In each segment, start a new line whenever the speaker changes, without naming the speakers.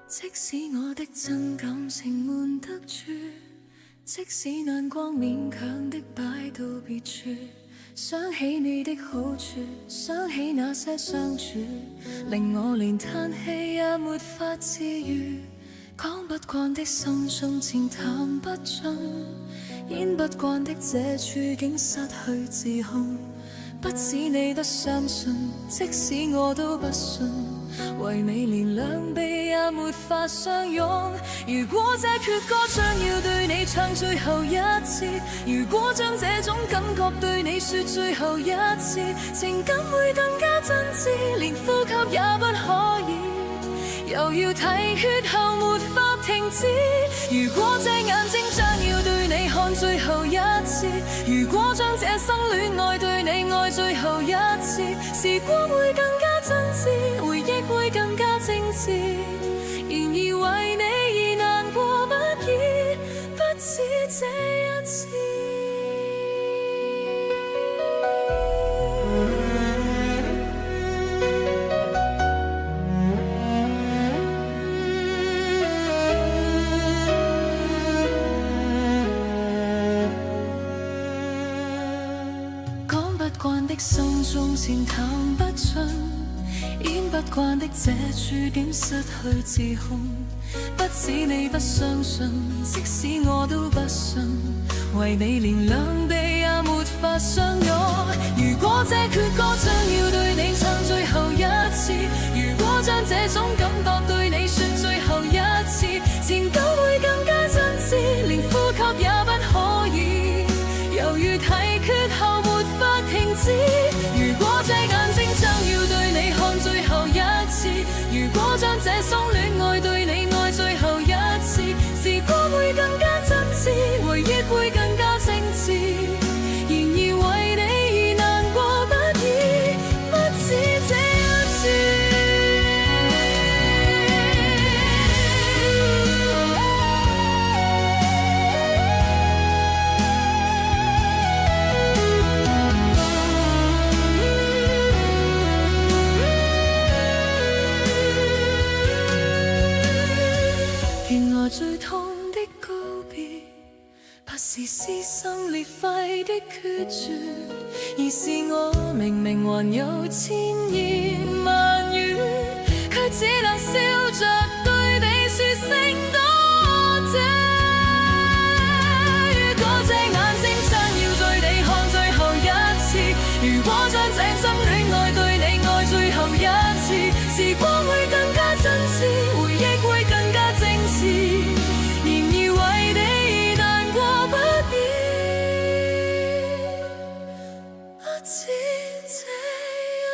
即使我的真感情悶得住，即使眼光勉強的擺到別處，想起你的好處，想起那些相處，令我連嘆氣也沒法自愈。講不慣的心中情談不盡，演不慣的這處境失去自控。不止你不相信，即使我都不信，為你連兩臂也沒法相擁。如果這闕歌將要對你唱最後一次，如果將這種感覺對你說最後一次，情感會更加真摯，連呼吸也不可以，又要睇血後沒法停止。如果這眼睛將要對你看最後一次，如果將這生戀愛對你愛最後一次，時光會更加真摯，回憶會更加精緻。然而為你而難過不已，不止這一次。講不慣的心中情談不盡，演不慣的這處境失去自控。不止你不相信，即使我都不信，為你連兩臂也沒法相擁。如果這闕歌將要對你唱最後一次，如果將這種感覺對你說最後一次，情感會更加真摯，連呼吸也不可以，猶如啼血後沒法停止。如果這眼睛將要對你看最後一次，如果將這種戀愛對你愛最後一次，時光會更加真摯，回憶會更加精緻。然而為你而難過不已，不止這一次。最痛的告別，不是撕心裂肺的決絕，而是我明明還有千言萬語，卻只能笑着對你說聲多謝。如果這眼睛將要對你看最後一次，如果將這生戀愛對你愛最後一次，時光會更加真摯，回憶會更加精緻。不止這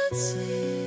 一次。